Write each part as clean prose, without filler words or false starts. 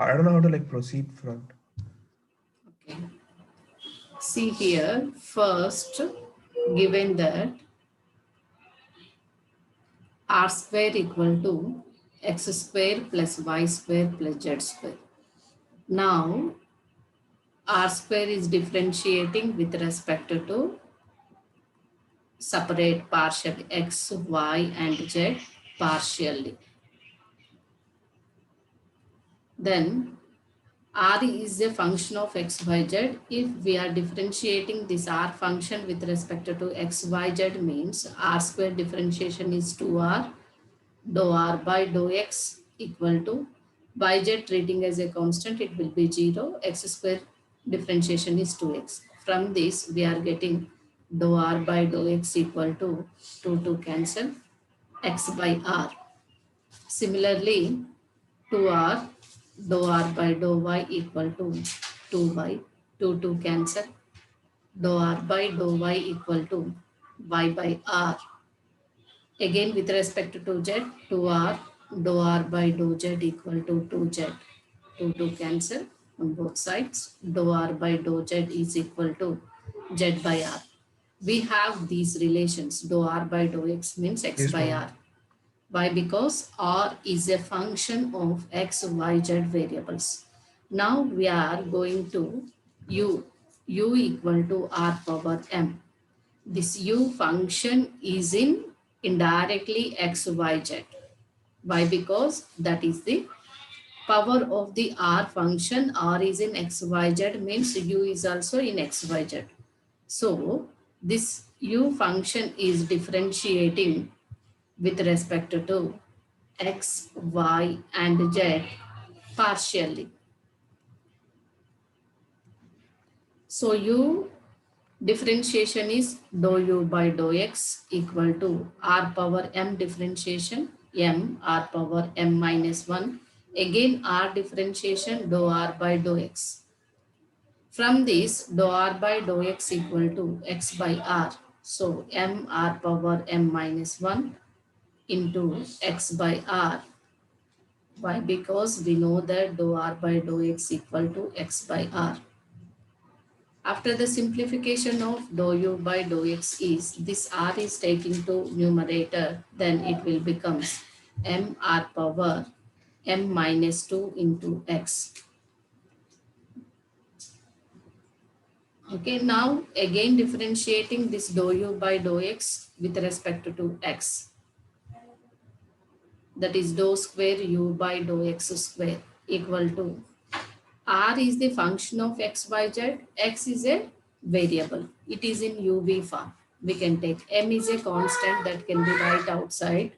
I don't know how to like proceed from. Okay. See here, first, given that r square equal to x square plus y square plus z square. Now, r square is differentiating with respect to separate partial x, y and z partially. Then r is a function of x, y, z. If we are differentiating this r function with respect to x, y, z means r square differentiation is 2r, dou r by dou x equal to yz treating as a constant, it will be 0, x square differentiation is 2x. From this, we are getting dou r by dou x equal to 2 cancel, x by r. Similarly, 2r dou r by dou y equal to 2 by 2 cancel, dou r by dou y equal to y by r. Again with respect to z, 2r dou r by dou z equal to 2z. 2 cancel on both sides. Dou r by dou z is equal to z by r. We have these relations. Dou r by dou x means x Yes, by mom. r. Why? Because R is a function of x, y, z variables. Now we are going to u equal to r power m. This u function is in indirectly x, y, z. Why? Because that is the power of the r function. R is in x, y, z means u is also in x, y, z. So this u function is differentiating with respect to x, y, and z partially. So u differentiation is dou u by dou x equal to r power m differentiation m r power m minus 1. Again r differentiation dou r by dou x. From this dou r by dou x equal to x by r. So m r power m minus 1 into x by r. Why? Because we know that dou r by dou x equal to x by r. After the simplification of dou u by dou x is, this r is taken to numerator, then it will become m r power m minus 2 into x. Okay, now again differentiating this dou u by dou x with respect to x. That is dou square u by dou x square equal to r is the function of x, y, z. X is a variable. It is in UV form. We can take m is a constant that can be right outside.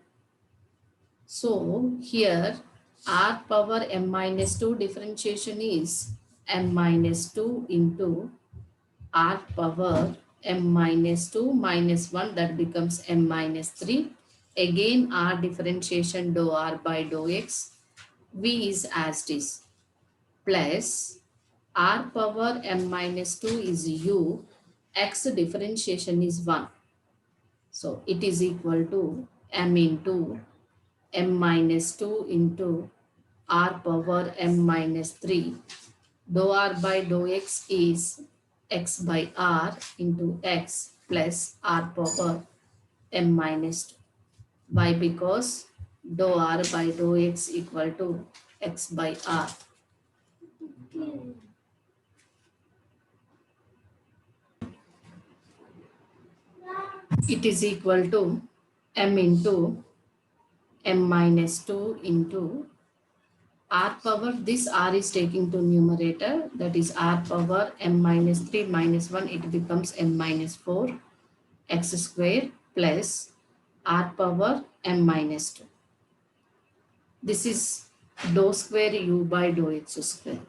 So here r power m minus 2 differentiation is m minus 2 into r power m minus 2 minus 1, that becomes m minus 3. Again r differentiation dou r by dou x. V is as it is, plus r power m minus 2 is u, x differentiation is 1. So it is equal to m into m minus 2 into r power m minus 3. Dou r by dou x is x by r into x plus r power m minus 2. Why? Because dou r by dou x equal to x by r. It is equal to m into m minus 2 into r power, this r is taking to numerator, that is r power m minus 3 minus 1, it becomes m minus 4 x square plus r power m minus 2. This is dou square u by dou x square.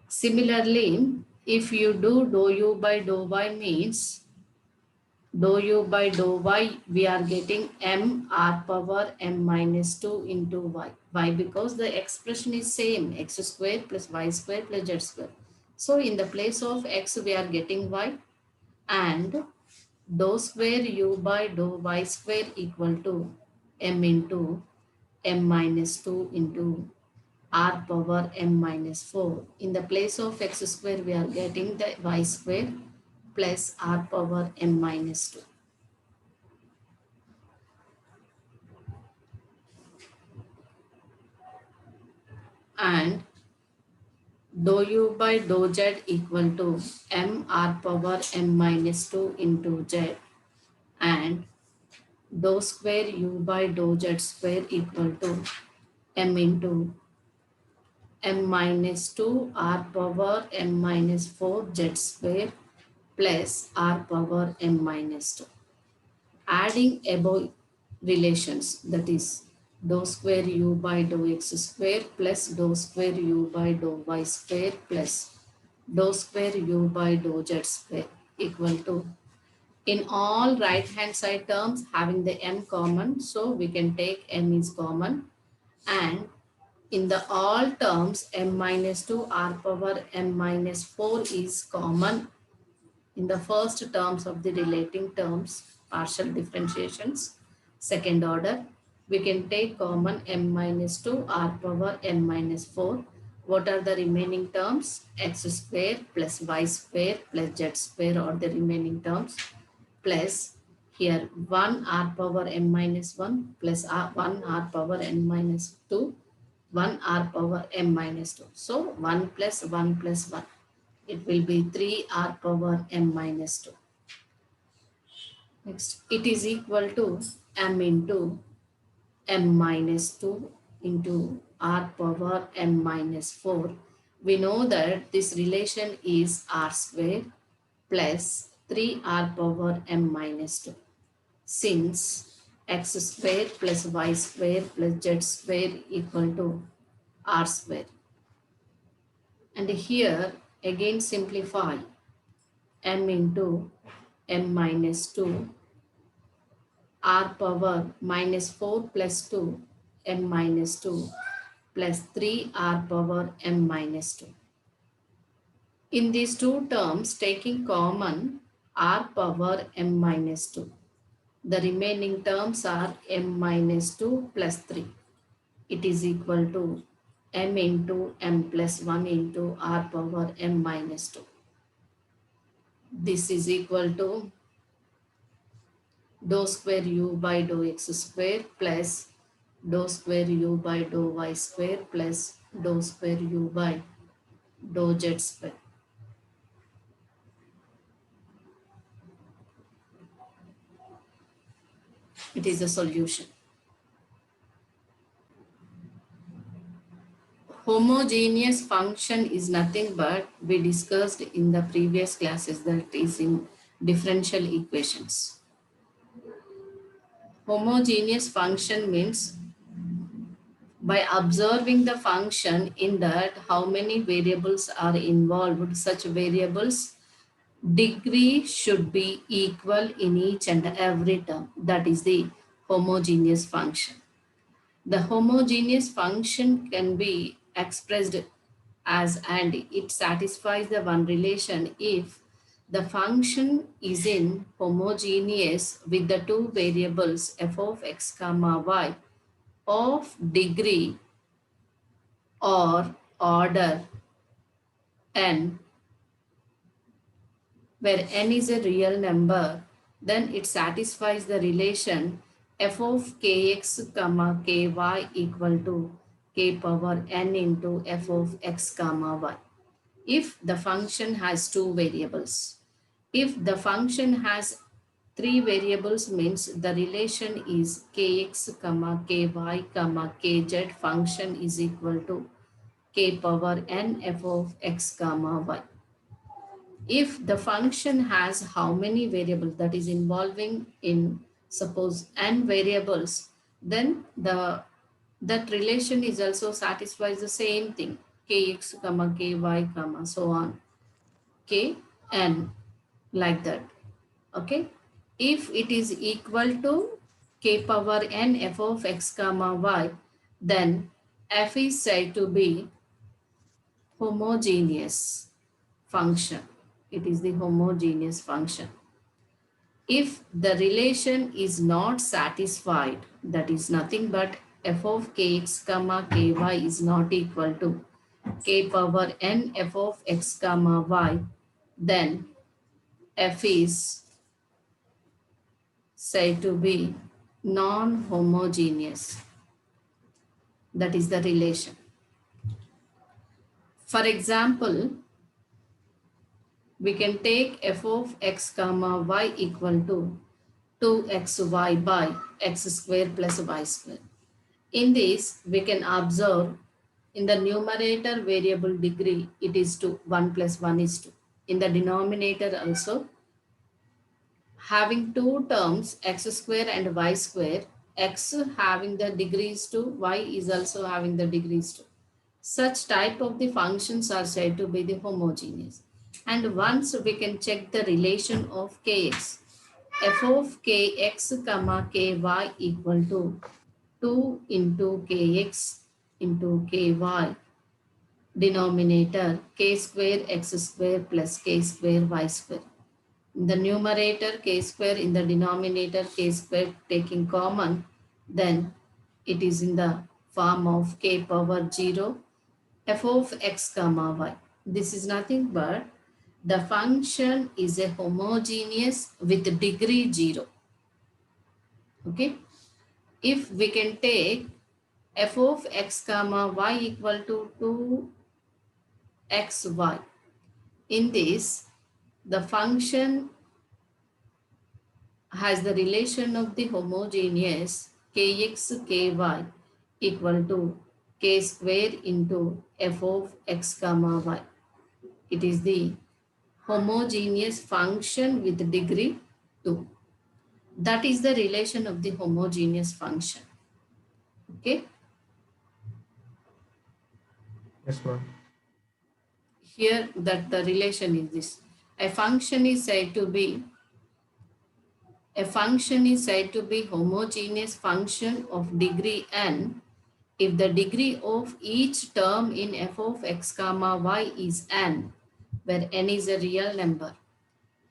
Similarly, if you do dou u by dou y means dou u by dou y, we are getting m r power m minus 2 into y. Why? Because the expression is same, x square plus y square plus z square. So in the place of x, we are getting y, and dou square u by dou y square equal to m into m minus 2 into r power m minus 4. In the place of x square, we are getting the y square plus r power m minus 2. And dou u by dou z equal to m r power m minus 2 into z, and dou square u by dou z square equal to m into m minus 2 r power m minus 4 z square plus r power m minus 2. Adding above relations, that is dou square u by dou x square plus dou square u by dou y square plus dou square u by dou z square equal to, in all right hand side terms having the m common, so we can take m is common, and in the all terms m minus 2 r power m minus 4 is common. In the first terms of the relating terms, partial differentiations, second order, we can take common m minus 2 r power m minus 4. What are the remaining terms? X square plus y square plus z square are the remaining terms, plus here 1 r power m minus 1 plus 1 r power n minus 2, 1 r power m minus 2. So 1 plus 1 plus 1. It will be 3r power m minus 2. Next, it is equal to m into m minus 2 into r power m minus 4. We know that this relation is r square plus 3r power m minus 2. Since x square plus y square plus z square equal to r square. And here again simplify m into m minus 2 r power minus 4 plus 2 m minus 2 plus 3 r power m minus 2. In these two terms, taking common r power m minus 2, the remaining terms are m minus 2 plus 3. It is equal to m into m plus 1 into r power m minus 2. This is equal to dou square u by dou x square plus dou square u by dou y square plus dou square u by dou z square. It is a solution. Homogeneous function is nothing but we discussed in the previous classes, that is in differential equations. Homogeneous function means by observing the function in that how many variables are involved, such variables degree should be equal in each and every term. That is the homogeneous function. The homogeneous function can be expressed as, and it satisfies the one relation if the function is in homogeneous with the two variables f of x comma y of degree or order n, where n is a real number, then it satisfies the relation f of kx comma ky equal to k power n into f of x comma y. If the function has two variables, if the function has three variables, means the relation is kx comma ky comma kz function is equal to k power n f of x comma y. If the function has how many variables, that is involving in suppose n variables, then that relation is also satisfies the same thing, kx comma ky comma so on, k n, like that. Okay, if it is equal to k power n f of x comma y, then f is said to be homogeneous function. It is the homogeneous function. If the relation is not satisfied, that is nothing but f of kx comma ky is not equal to k power n f of x comma y, then f is said to be non-homogeneous. That is the relation. For example, we can take f of x comma y equal to 2xy by x square plus y square. In this, we can observe in the numerator variable degree, it is 2, 1 plus 1 is 2. In the denominator also, having two terms, x square and y square, x having the degrees 2, y is also having the degrees 2. Such type of the functions are said to be the homogeneous. And once we can check the relation of kx, f of kx comma ky equal to 2 into kx into ky, denominator k square x square plus k square y square. In the numerator k square, in the denominator k square taking common, then it is in the form of k power 0 f of x comma y. This is nothing but the function is a homogeneous with degree 0. Okay. If we can take f of x comma y equal to 2xy. In this, the function has the relation of the homogeneous kx ky equal to k square into f of x comma y. It is the homogeneous function with degree 2. That is the relation of the homogeneous function. Okay. Yes, ma'am. Here that the relation is this. A function is said to be homogeneous function of degree n if the degree of each term in f of x comma y is n, where n is a real number.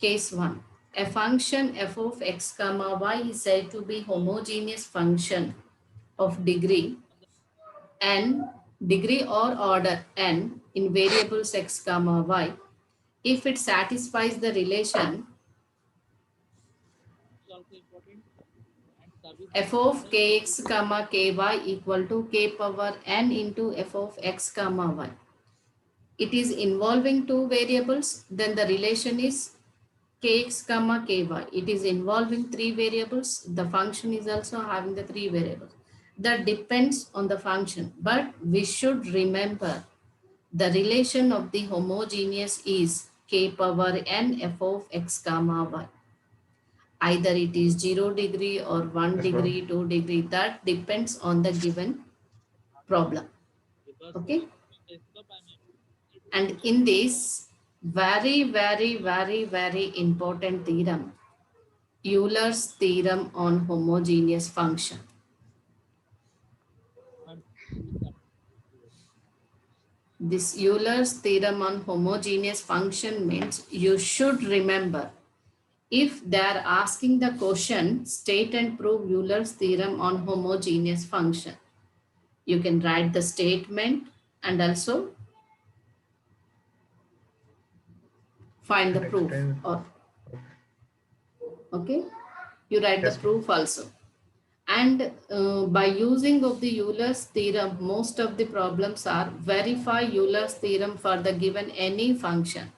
Case 1. A function f of x comma y is said to be homogeneous function of degree n, degree or order n in variables x comma y if it satisfies the relation f of kx comma ky equal to k power n into f of x comma y. It is involving two variables, then the relation is kx comma ky. It is involving three variables. The function is also having the three variables. That depends on the function, but we should remember the relation of the homogeneous is k power n f of x comma y. Either it is 0 degree or 1 Yes, degree, ma'am. 2 degree, that depends on the given problem. Okay. And in this very important theorem, Euler's theorem on homogeneous function. This Euler's theorem on homogeneous function means you should remember, if they are asking the question, state and prove Euler's theorem on homogeneous function. You can write the statement and also find the And proof. explain. Or okay, you write the Yes, ma'am. proof also. And by using of the Euler's theorem, most of the problems are verify Euler's theorem for the given any function.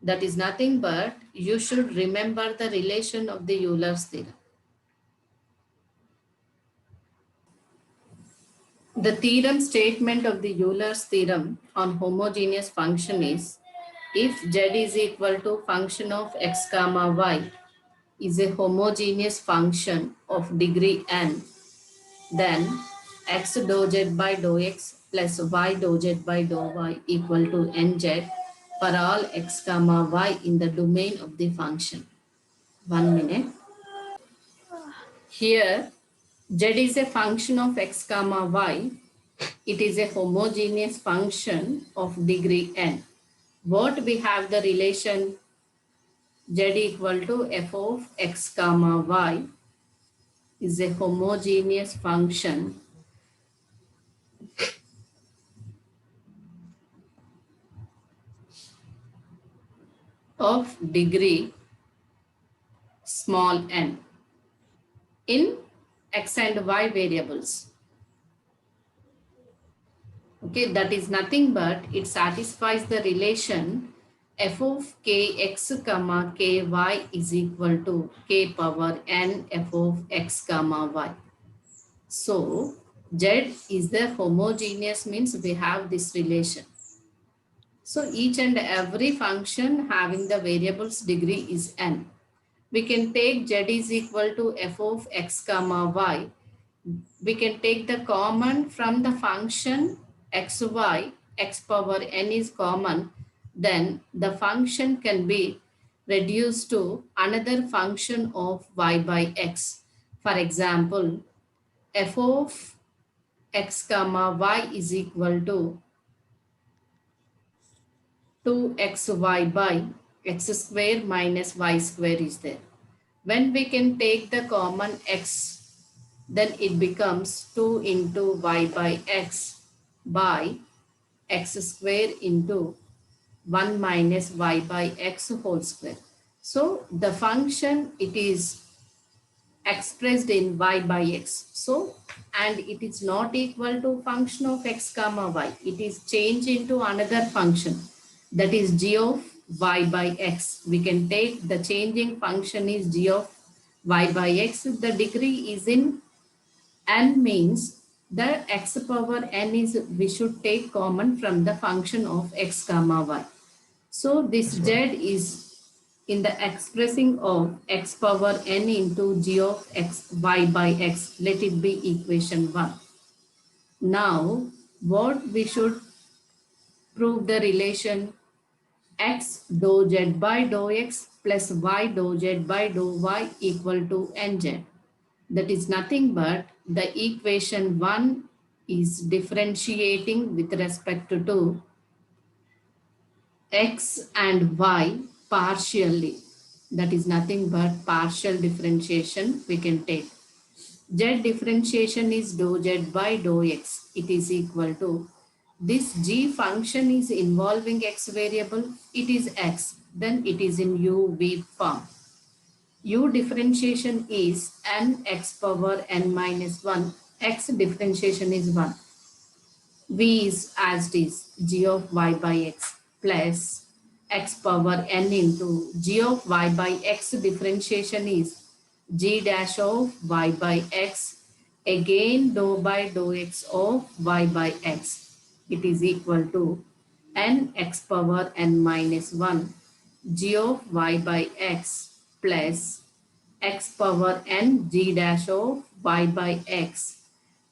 That is nothing but you should remember the relation of the Euler's theorem. The theorem statement of the Euler's theorem on homogeneous function is, if z is equal to function of x comma y is a homogeneous function of degree n, then x dou z by dou x plus y dou z by dou y equal to nz for all x comma y in the domain of the function. 1 minute. Here, z is a function of x comma y. It is a homogeneous function of degree n. What we have the relation z equal to f of x comma y is a homogeneous function of degree small n in x and y variables. Okay, that is nothing but it satisfies the relation f of kx comma ky is equal to k power n f of x comma y. So z is the homogeneous, means we have this relation. So each and every function having the variables degree is n. We can take z is equal to f of x comma y. We can take the common from the function xy, x power n is common, then the function can be reduced to another function of y by x. For example, f of x comma y is equal to 2xy by x square minus y square is there. When we can take the common x, then it becomes 2 into y by x by x square into 1 minus y by x whole square. So the function, it is expressed in y by x. So, and it is not equal to function of x comma y. It is changed into another function, that is g of y by x. We can take the changing function is g of y by x. The degree is in n, means the x power n is, we should take common from the function of x comma y. So this z is in the expressing of x power n into g of x y by x. Let it be equation 1. Now what we should prove the relation x dou z by dou x plus y dou z by dou y equal to nz. That is nothing but the equation 1 is differentiating with respect to x and y partially. That is nothing but partial differentiation we can take. Z differentiation is dou z by dou x. It is equal to, this g function is involving x variable. It is x. Then it is in u v form. U differentiation is n x power n minus 1. X differentiation is 1. V is as it is g of y by x plus x power n into g of y by x differentiation is g dash of y by x, again dou by dou x of y by x. It is equal to n x power n minus 1 g of y by x plus x power n g dash of y by x.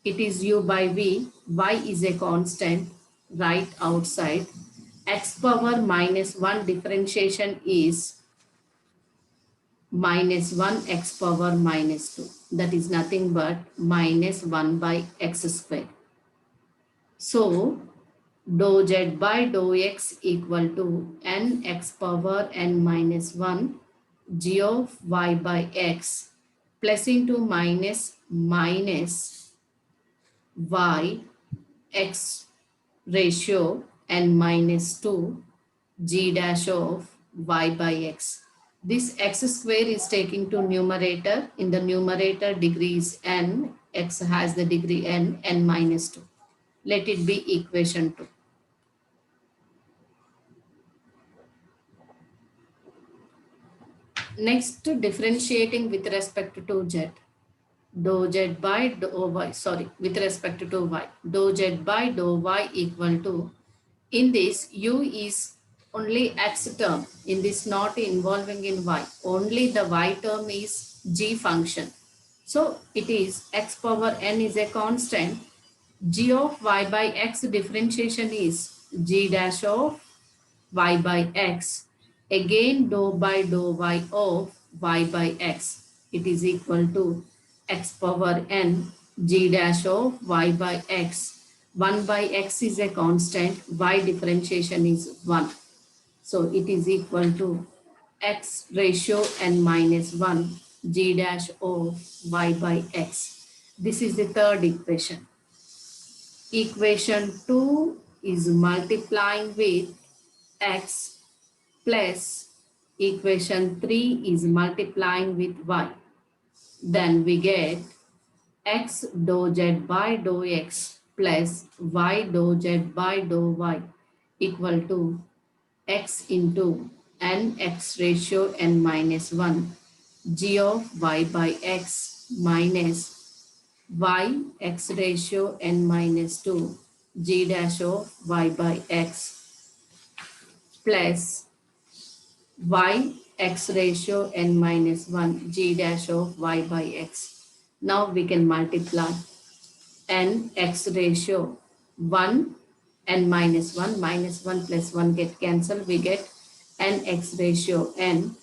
It is u by v, y is a constant right outside. X power minus 1 differentiation is minus 1 x power minus 2. That is nothing but minus 1 by x square. So dou z by dou x equal to n x power n minus 1 g of y by x plus into minus minus y x ratio n minus 2 g dash of y by x. This x square is taking to numerator. In the numerator, degree is n. X has the degree n, n minus 2. Let it be equation 2. Next, differentiating with respect to z. Dou z by dou y, sorry, with respect to y. Dou z by dou y equal to, in this u is only x term, in this not involving in y. Only the y term is g function. So it is x power n is a constant. G of y by x differentiation is g dash of y by x. Again dou by dou y of y by x. It is equal to x power n g dash of y by x. 1 by x is a constant, y differentiation is 1. So it is equal to x ratio n minus 1 g dash of y by x. This is the third equation. Equation 2 is multiplying with x plus equation 3 is multiplying with y. Then we get x dou z by dou x plus y dou z by dou y equal to x into n x ratio n minus 1 g of y by x minus y x ratio n minus 2 g dash of y by x plus y x ratio n minus 1 g dash of y by x. Now we can multiply n x ratio 1 n minus 1 minus 1 plus 1 get cancelled. We get n x ratio n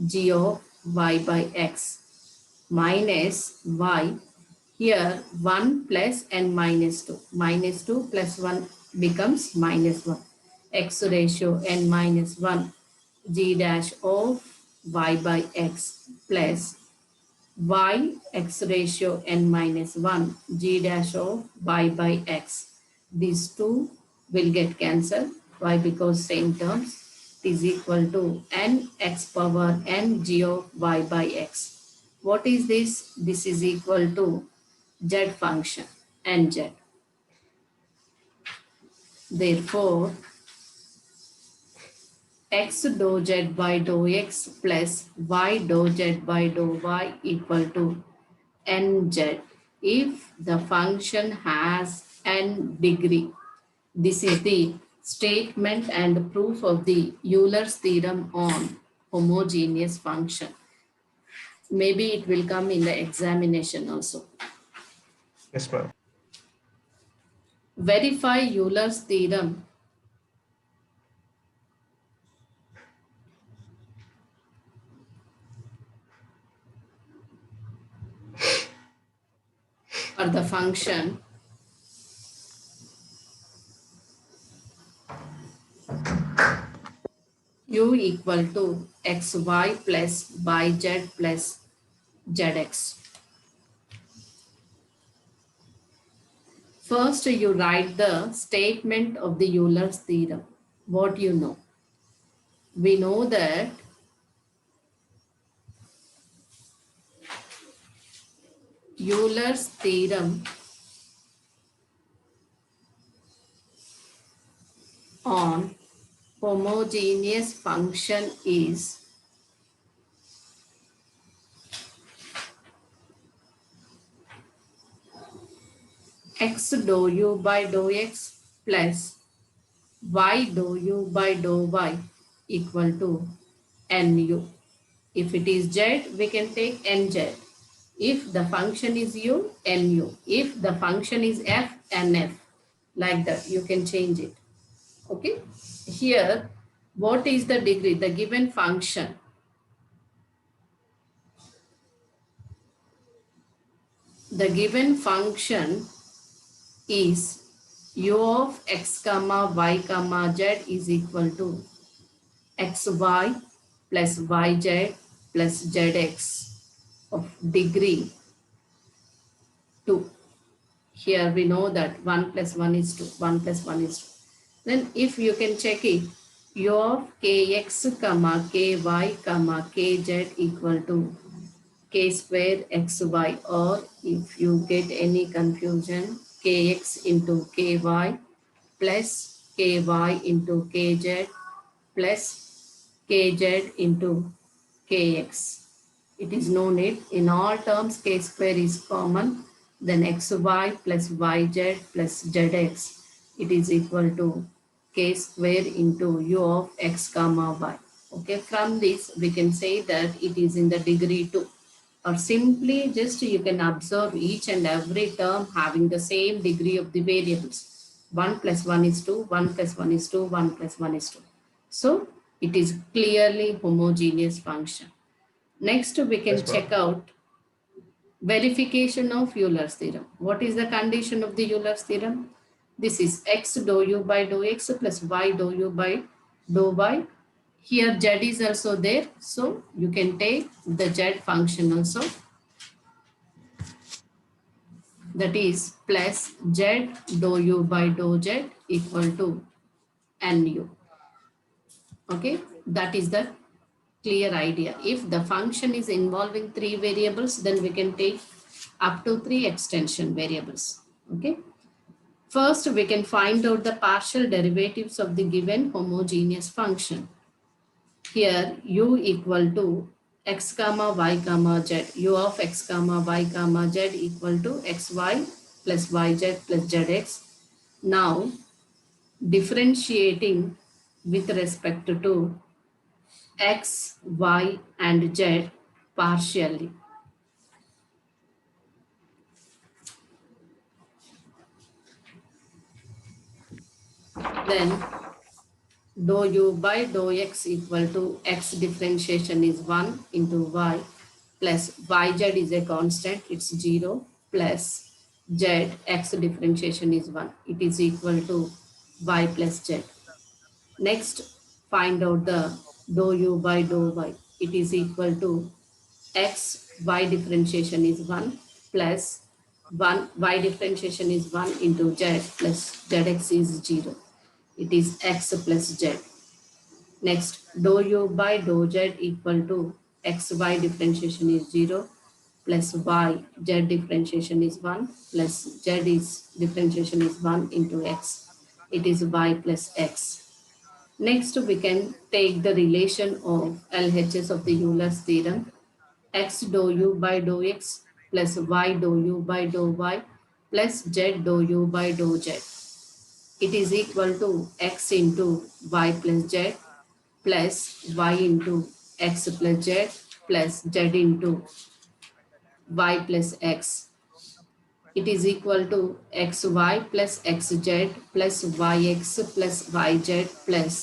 g of y by x minus y. Here 1 plus n minus 2. Minus 2 plus 1 becomes minus 1. X ratio n minus 1 g dash of y by x plus y x ratio n minus 1 g dash of y by x. These two will get cancelled. Why? Because same terms is equal to n x power n g of y by x. What is this? This is equal to z function nz. Therefore, x dou z by dou x plus y dou z by dou y equal to nz if the function has n degree. This is the statement and proof of the Euler's theorem on homogeneous function. Maybe it will come in the examination also. Yes, ma'am. Verify Euler's theorem. For the function u equal to xy plus yz plus zx. First, you write the statement of the Euler's theorem. What you know? We know that Euler's theorem on homogeneous function is x dou u by dou x plus y dou u by dou y equal to nu. If it is z, we can take nz. If the function is u, nu. If the function is f, nf. Like that, you can change it. Okay. Here, what is the degree? The given function. The given function is u of x comma y comma z is equal to xy plus yz plus zx of degree 2. Here we know that 1 plus 1 is 2. 1 plus 1 is 2. Then if you can check it, u of kx comma ky comma kz equal to k square xy, or if you get any confusion, kx into ky plus ky into kz plus kz into kx. It is no need. In all terms, k square is common. Then xy plus yz plus zx. It is equal to k square into u of x comma y. Okay, from this we can say that it is in the degree 2. Or simply just you can observe each and every term having the same degree of the variables. 1 plus 1 is 2, 1 plus 1 is 2, 1 plus 1 is 2. So it is clearly homogeneous function. Next, we can Yes, ma'am. check out verification of Euler's theorem. What is the condition of the Euler's theorem? This is x dou u by dou x plus y dou u by dou y. Here z is also there, so you can take the z function also. that is plus z dou u by dou z equal to nu. Okay, that is the clear idea. If the function is involving three variables, then we can take up to three extension variables. Okay. First, we can find out the partial derivatives of the given homogeneous function. Here, u equal to x comma y comma z, u of x comma y comma z equal to xy plus yz plus zx. Now, differentiating with respect to x, y, and z partially. Then dou u by dou x equal to x differentiation is 1 into y plus yz is a constant, it's 0 plus z x differentiation is 1. It is equal to y plus z. Next, find out the dou u by dou y. It is equal to x y differentiation is 1 plus 1 y differentiation is 1 into z plus zx is 0. It is x plus z. Next, dou u by dou z equal to x y differentiation is 0 plus y z differentiation is 1 plus z is differentiation is 1 into x. It is y plus x. Next, we can take the relation of LHS of the Euler's theorem. X dou u by dou x plus y dou u by dou y plus z dou u by dou z. It is equal to x into y plus z plus y into x plus z plus z into y plus x. It is equal to xy plus xz plus yx plus yz plus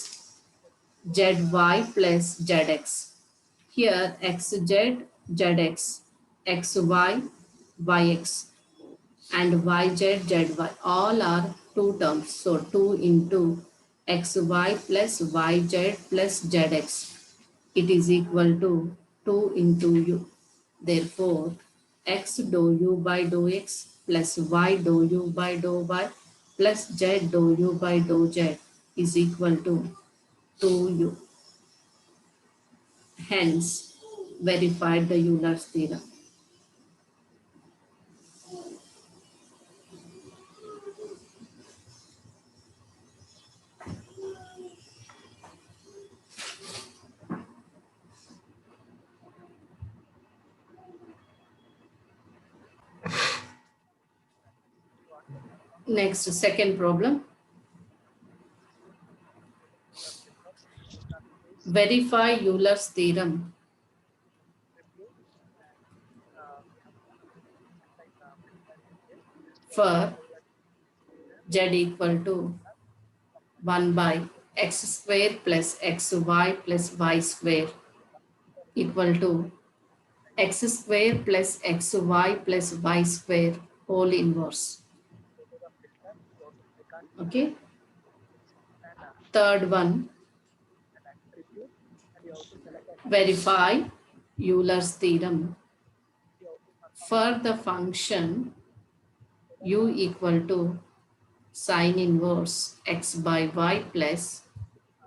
zy plus zx. Here xz, zx, xy, yx and yz, zy all are two terms. So 2 into xy plus yz plus zx. It is equal to 2 into u. Therefore, x dou u by dou x plus y dou u by dou y plus z dou u by dou z is equal to 2u. Hence, verified the Euler's theorem. Next, second problem. Verify Euler's theorem for z equal to 1 by x square plus xy plus y square equal to x square plus xy plus y square whole inverse. Okay. Third one, verify Euler's theorem for the function u equal to sine inverse x by y plus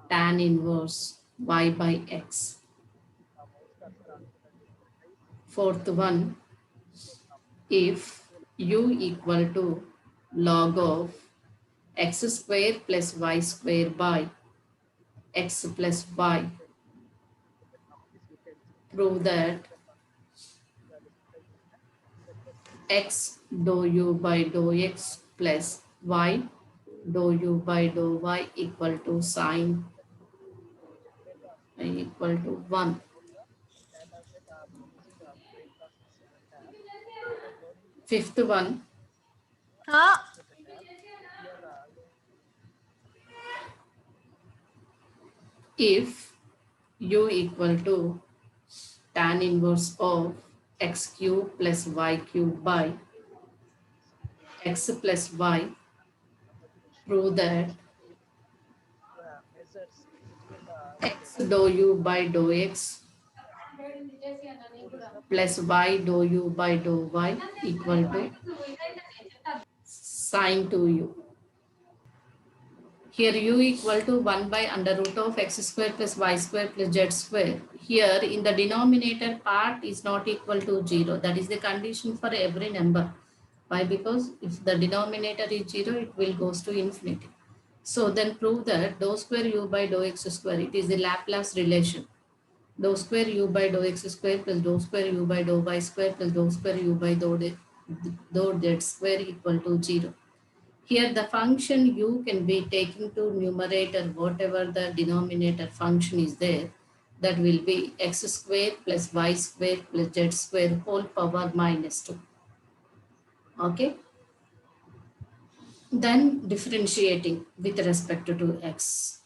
tan inverse y by x. Fourth one, if u equal to log of x square plus y square by x plus y, prove that x dou u by dou x plus y dou u by dou y equal to sine equal to 1. Fifth one, if u equal to tan inverse of x cube plus y cube by x plus y, prove that x dou u by dou x plus y dou u by dou y equal to sine 2u. Here u equal to 1 by under root of x square plus y square plus z square. Here in the denominator part is not equal to 0. That is the condition for every number. Why? Because if the denominator is 0, it will goes to infinity. So then prove that dou square u by dou x square, it is the Laplace relation. Dou square u by dou x square plus dou square u by dou y square plus dou square u by dou z square equal to 0. Here the function u can be taken to numerator whatever the denominator function is there. That will be x square plus y square plus z square whole power minus 2. Okay. Then differentiating with respect to x.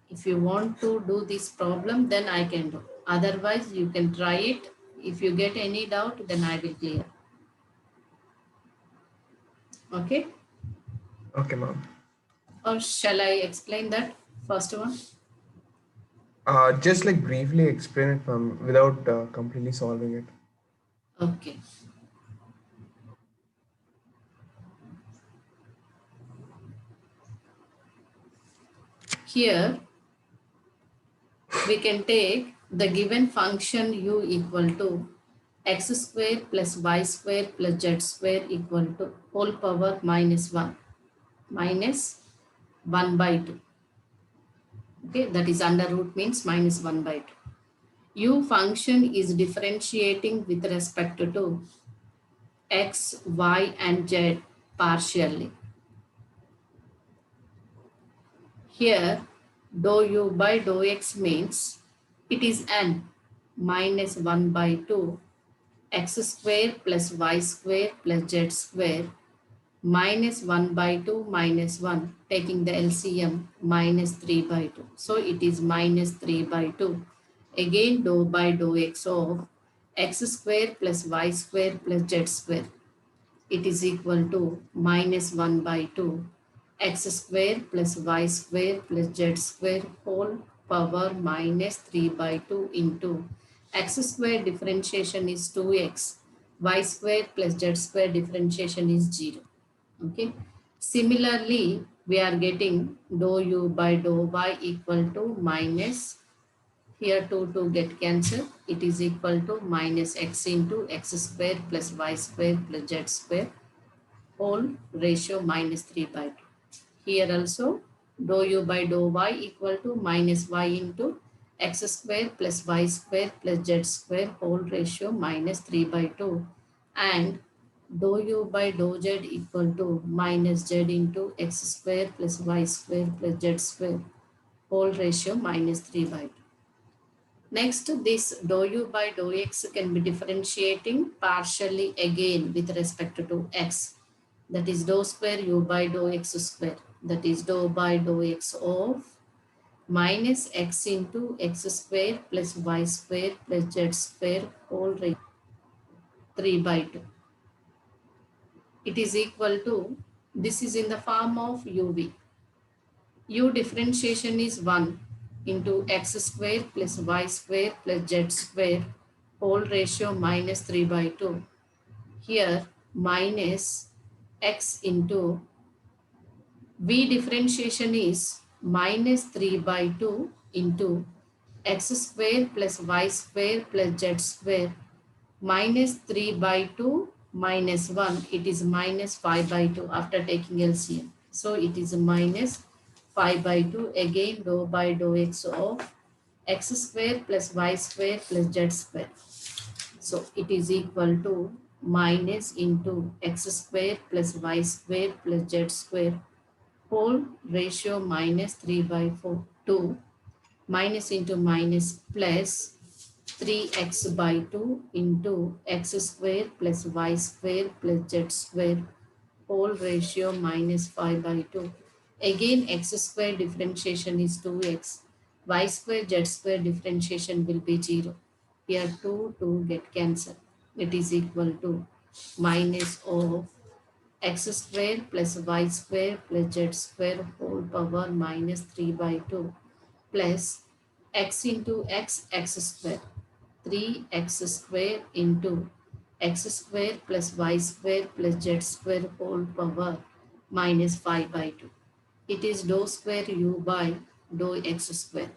If you want to do this problem, then I can do. Otherwise, you can try it. If you get any doubt, then I will clear. Okay. Okay, ma'am. Or shall I explain that first one? Just like briefly explain it, ma'am, without completely solving it. Okay. Here, we can take the given function u equal to x square plus y square plus z square equal to whole power minus 1 minus 1 by 2. Okay, that is under root means minus 1 by 2. U function is differentiating with respect to x, y and z partially. Here, dou u by dou x means it is n minus 1 by 2 x square plus y square plus z square minus 1 by 2 minus 1 taking the LCM minus 3 by 2. So it is minus 3 by 2. Again dou by dou x of x square plus y square plus z square. It is equal to minus 1 by 2 x square plus y square plus z square whole power minus 3 by 2 into x square differentiation is 2x, y square plus z square differentiation is 0. Okay. Similarly, we are getting dou u by dou y equal to minus, here 2 get cancelled. It is equal to minus x into x square plus y square plus z square whole ratio minus 3 by 2. Here also dou u by dou y equal to minus y into x square plus y square plus z square whole ratio minus 3 by 2 and dou u by dou z equal to minus z into x square plus y square plus z square whole ratio minus 3 by 2. Next, this dou u by dou x can be differentiating partially again with respect to x. That is dou square u by dou x square. That is dou by dou x of minus x into x square plus y square plus z square whole ratio 3 by 2. It is equal to, this is in the form of uv. U differentiation is 1 into x square plus y square plus z square whole ratio minus 3 by 2. Here minus x into v differentiation is minus 3 by 2 into x square plus y square plus z square minus 3 by 2 minus 1. It is minus 5 by 2 after taking LCM. So it is minus 5 by 2 again dou by dou x of x square plus y square plus z square. So it is equal to minus into x square plus y square plus z square whole ratio minus 3 by 2 minus into minus plus 3x by 2 into x square plus y square plus z square whole ratio minus 5 by 2. Again x square differentiation is 2x. Y square z square differentiation will be 0. Here 2 get cancelled. It is equal to minus of x square plus y square plus z square whole power minus 3 by 2 plus x into x square. 3x square into x square plus y square plus z square whole power minus 5 by 2. It is dou square u by dou x square.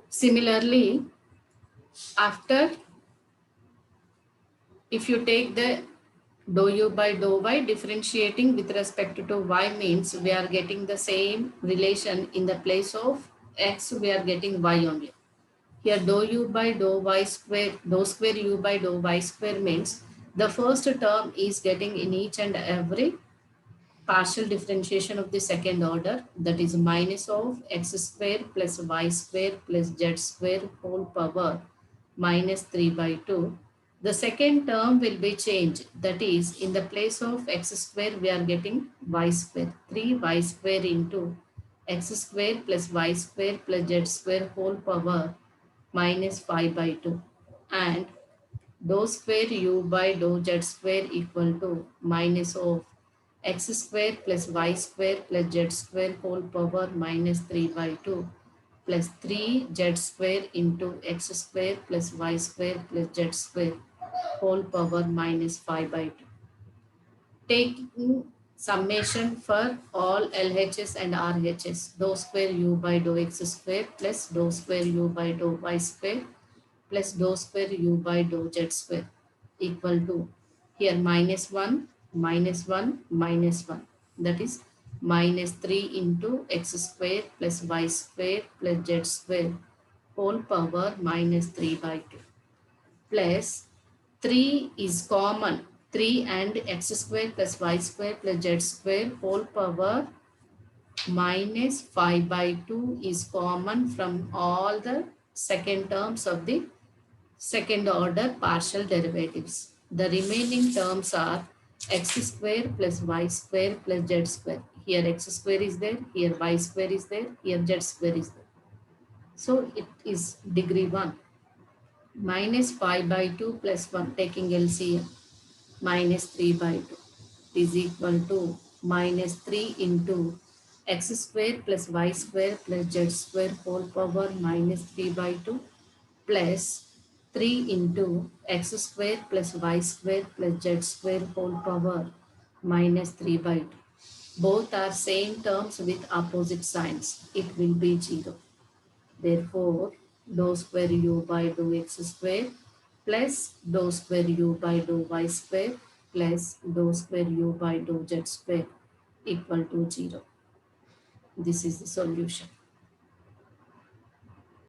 Similarly, after, if you take the dou u by dou y, differentiating with respect to y means we are getting the same relation. In the place of x, we are getting y only. Here dou u by dou y square, dou square u by dou y square means the first term is getting in each and every partial differentiation of the second order, that is minus of x square plus y square plus z square whole power minus 3 by 2. The second term will be changed, that is in the place of x square we are getting y square, 3y square into x square plus y square plus z square whole power minus 5 by 2, and dou square u by dou z square equal to minus of x square plus y square plus z square whole power minus 3 by 2 plus 3z square into x square plus y square plus z square whole power minus 5 by 2. Taking summation for all LHS and RHS, dou square u by dou x square plus dou square u by dou y square plus dou square u by dou z square equal to, here minus 1, minus 1, minus 1. That is minus 3 into x square plus y square plus z square whole power minus 3 by 2 plus 3 is common. 3 and x square plus y square plus z square whole power minus 5 by 2 is common from all the second terms of the second order partial derivatives. The remaining terms are x square plus y square plus z square. Here x square is there, here y square is there, here z square is there. So it is degree 1. Minus 5 by 2 plus 1, taking LCM, minus 3 by 2 is equal to minus 3 into x square plus y square plus z square whole power minus 3 by 2 plus 3 into x square plus y square plus z square whole power minus 3 by 2. Both are same terms with opposite signs. It will be 0. Therefore, dou square u by dou x square plus dou square u by dou y square plus dou square u by dou z square equal to 0. This is the solution.